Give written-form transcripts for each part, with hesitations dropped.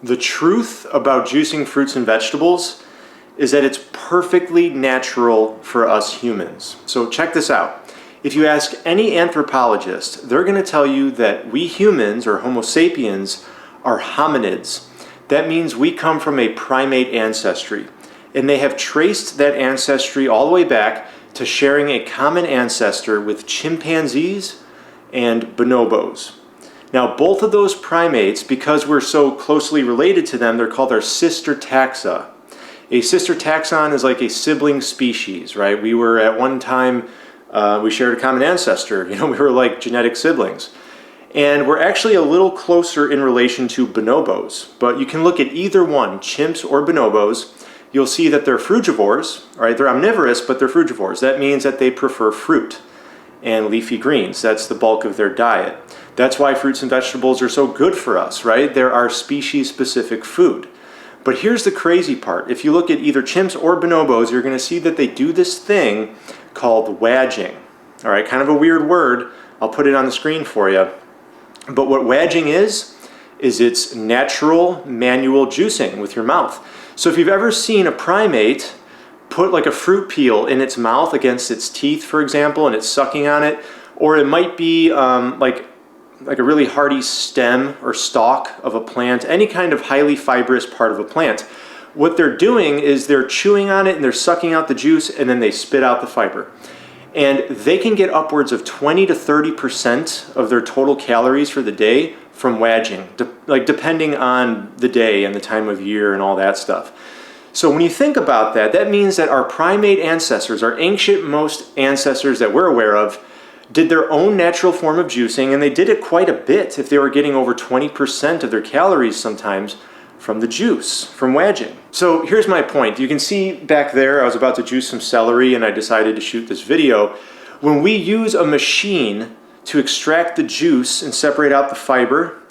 The truth about juicing fruits and vegetables is that it's perfectly natural for us humans. So check this out. If you ask any anthropologist, they're going to tell you that we humans, or Homo sapiens, are hominids. That means we come from a primate ancestry. And they have traced that ancestry all the way back to sharing a common ancestor with chimpanzees and bonobos. Now, both of those primates, because we're so closely related to them, they're called our sister taxa. A sister taxon is like a sibling species, right? We were at one time, we shared a common ancestor. We were like genetic siblings. And we're actually a little closer in relation to bonobos. But you can look at either one, chimps or bonobos. You'll see that they're frugivores, right? They're omnivorous, but they're frugivores. That means that they prefer fruit and leafy greens. That's the bulk of their diet. That's why fruits and vegetables are so good for us, right? They're our species-specific food. But here's the crazy part. If you look at either chimps or bonobos, you're going to see that they do this thing called wedging. All right, kind of a weird word. I'll put it on the screen for you. But what wedging is it's natural manual juicing with your mouth. So if you've ever seen a primate put like a fruit peel in its mouth against its teeth, for example, and it's sucking on it, or it might be like a really hardy stem or stalk of a plant, any kind of highly fibrous part of a plant, what they're doing is they're chewing on it and they're sucking out the juice and then they spit out the fiber. And they can get upwards of 20 to 30% of their total calories for the day from wedging, depending on the day and the time of year and all that stuff. So when you think about that, that means that our primate ancestors, our ancient most ancestors that we're aware of, did their own natural form of juicing, and they did it quite a bit if they were getting over 20% of their calories sometimes from the juice, from wedging. So here's my point. You can see back there, I was about to juice some celery and I decided to shoot this video. When we use a machine to extract the juice and separate out the fiber,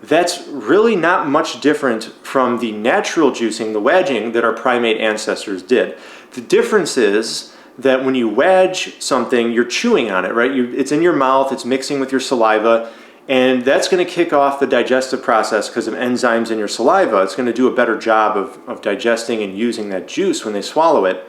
that's really not much different from the natural juicing, the wedging, that our primate ancestors did. The difference is that when you wedge something, you're chewing on it, right? It's in your mouth, it's mixing with your saliva, and that's going to kick off the digestive process because of enzymes in your saliva. It's going to do a better job of digesting and using that juice when they swallow it.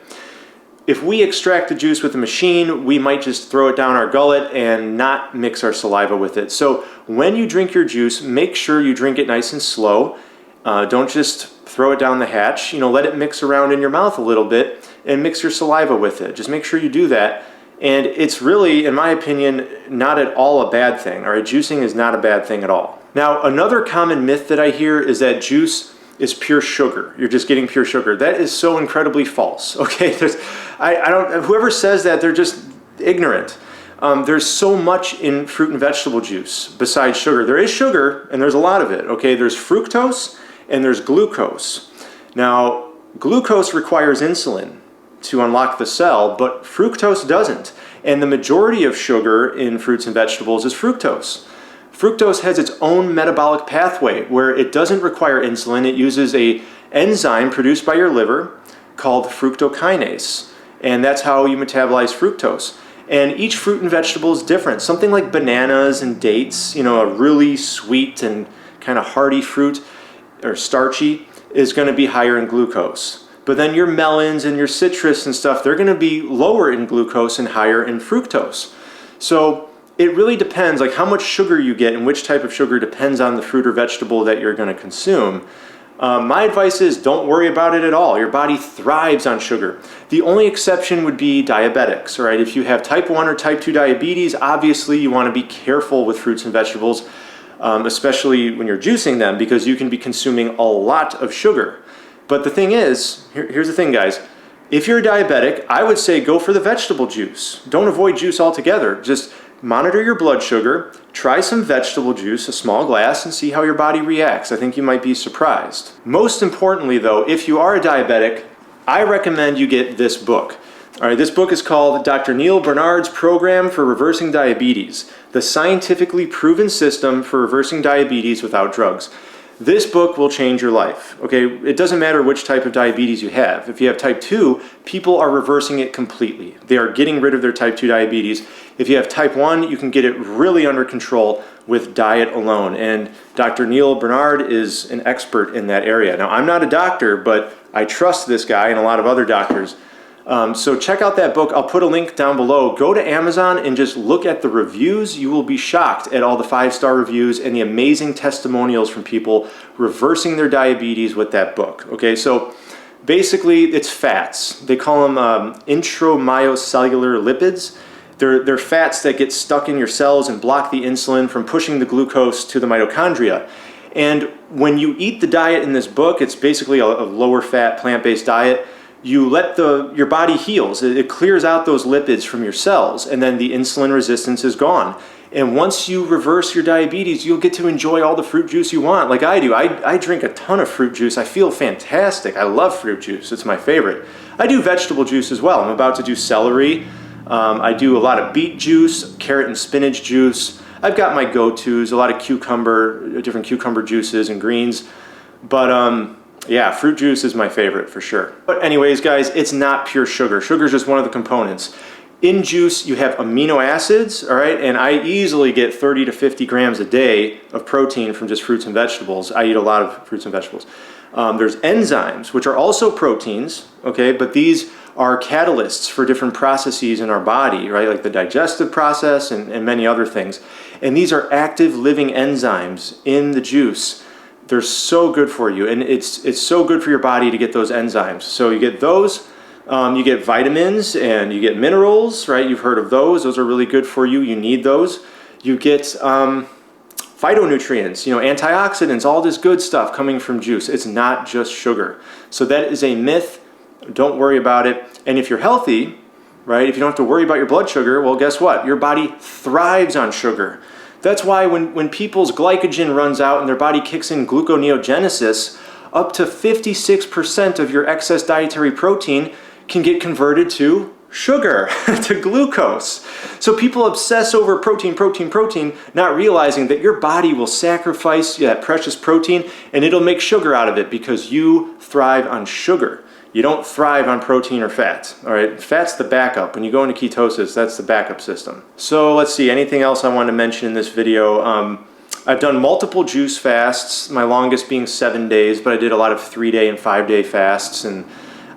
If we extract the juice with a machine, we might just throw it down our gullet and not mix our saliva with it. So when you drink your juice, make sure you drink it nice and slow. Don't just throw it down the hatch. Let it mix around in your mouth a little bit and mix your saliva with it. Just make sure you do that. And it's really, in my opinion, not at all a bad thing. All right, juicing is not a bad thing at all. Now, another common myth that I hear is that juice is pure sugar. You're just getting pure sugar. That is so incredibly false. Okay, whoever says that, they're just ignorant. There's so much in fruit and vegetable juice besides sugar. There is sugar, and there's a lot of it. Okay, there's fructose and there's glucose. Now, glucose requires insulin to unlock the cell, but fructose doesn't. And the majority of sugar in fruits and vegetables is fructose. Fructose has its own metabolic pathway where it doesn't require insulin. It uses an enzyme produced by your liver called fructokinase. And that's how you metabolize fructose. And each fruit and vegetable is different. Something like bananas and dates, a really sweet and kind of hearty fruit or starchy, is going to be higher in glucose. But then your melons and your citrus and stuff, they're going to be lower in glucose and higher in fructose. So it really depends, like how much sugar you get and which type of sugar depends on the fruit or vegetable that you're going to consume. My advice is don't worry about it at all. Your body thrives on sugar. The only exception would be diabetics, all right? If you have type 1 or type 2 diabetes, obviously you want to be careful with fruits and vegetables, especially when you're juicing them, because you can be consuming a lot of sugar. But the thing is, here's the thing, guys. If you're a diabetic, I would say go for the vegetable juice. Don't avoid juice altogether. Just monitor your blood sugar, try some vegetable juice, a small glass, and see how your body reacts. I think you might be surprised. Most importantly, though, if you are a diabetic, I recommend you get this book. All right, this book is called Dr. Neil Barnard's Program for Reversing Diabetes, the scientifically proven system for reversing diabetes without drugs. This book will change your life, okay? It doesn't matter which type of diabetes you have. If you have type 2, people are reversing it completely. They are getting rid of their type 2 diabetes. If you have type 1, you can get it really under control with diet alone. And Dr. Neil Bernard is an expert in that area. Now, I'm not a doctor, but I trust this guy and a lot of other doctors. So check out that book. I'll put a link down below. Go to Amazon and just look at the reviews. You will be shocked at all the 5-star reviews and the amazing testimonials from people reversing their diabetes with that book. Okay, so basically it's fats. They call them intramyocellular lipids. They're fats that get stuck in your cells and block the insulin from pushing the glucose to the mitochondria. And when you eat the diet in this book, it's basically a lower fat plant-based diet. You let your body heals. It clears out those lipids from your cells, and then the insulin resistance is gone. And once you reverse your diabetes, you'll get to enjoy all the fruit juice you want, like I do. I drink a ton of fruit juice. I feel fantastic. I love fruit juice. It's my favorite. I do vegetable juice as well. I'm about to do celery. I do a lot of beet juice, carrot and spinach juice. I've got my go-tos, a lot of different cucumber juices and greens. But yeah, fruit juice is my favorite for sure. But anyways, guys, it's not pure sugar. Sugar is just one of the components. In juice, you have amino acids, all right? And I easily get 30 to 50 grams a day of protein from just fruits and vegetables. I eat a lot of fruits and vegetables. There's enzymes, which are also proteins, okay? But these are catalysts for different processes in our body, right? Like the digestive process and many other things. And these are active living enzymes in the juice. They're so good for you, and it's so good for your body to get those enzymes. So you get those, you get vitamins and you get minerals, right? You've heard of those. Those are really good for you. You need those. You get phytonutrients, antioxidants, all this good stuff coming from juice. It's not just sugar. So that is a myth. Don't worry about it. And if you're healthy, right, if you don't have to worry about your blood sugar, well, guess what? Your body thrives on sugar. That's why when people's glycogen runs out and their body kicks in gluconeogenesis, up to 56% of your excess dietary protein can get converted to sugar, to glucose. So people obsess over protein, not realizing that your body will sacrifice that precious protein and it'll make sugar out of it because you thrive on sugar. You don't thrive on protein or fat, all right? Fat's the backup. When you go into ketosis, that's the backup system. So let's see, anything else I want to mention in this video? I've done multiple juice fasts, my longest being 7 days, but I did a lot of 3-day and 5-day fasts, and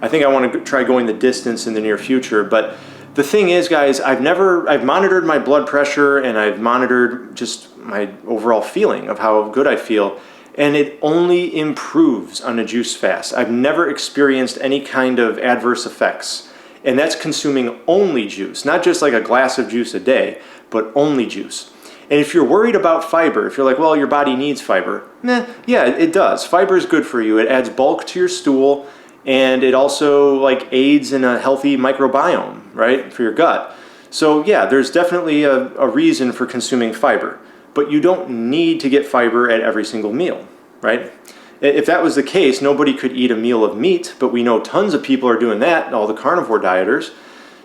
I think I want to try going the distance in the near future. But the thing is, guys, I've monitored my blood pressure and I've monitored just my overall feeling of how good I feel. And it only improves on a juice fast. I've never experienced any kind of adverse effects. And that's consuming only juice, not just like a glass of juice a day, but only juice. And if you're worried about fiber, if you're like, well, your body needs fiber, yeah, it does. Fiber is good for you. It adds bulk to your stool, and it also like aids in a healthy microbiome, right, for your gut. So yeah, there's definitely a reason for consuming fiber. But you don't need to get fiber at every single meal, right? If that was the case, nobody could eat a meal of meat, but we know tons of people are doing that, all the carnivore dieters.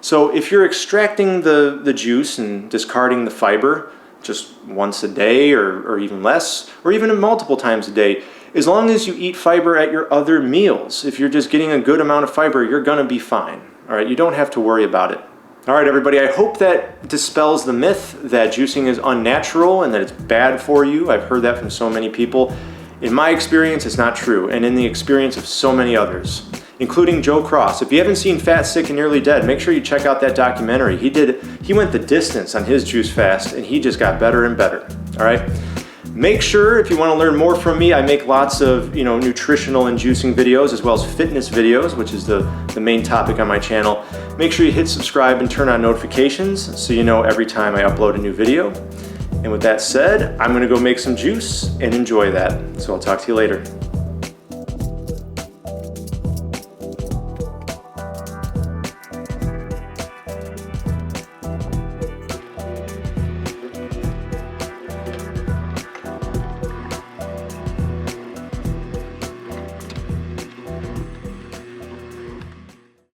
So if you're extracting the juice and discarding the fiber just once a day or even less, or even multiple times a day, as long as you eat fiber at your other meals, if you're just getting a good amount of fiber, you're gonna be fine, all right? You don't have to worry about it. All right, everybody, I hope that dispels the myth that juicing is unnatural and that it's bad for you. I've heard that from so many people. In my experience, it's not true, and in the experience of so many others, including Joe Cross. If you haven't seen Fat, Sick, and Nearly Dead, make sure you check out that documentary. He went the distance on his juice fast, and he just got better and better, all right? Make sure, if you want to learn more from me, I make lots of nutritional and juicing videos as well as fitness videos, which is the main topic on my channel. Make sure you hit subscribe and turn on notifications so you know every time I upload a new video. And with that said, I'm going to go make some juice and enjoy that. So I'll talk to you later.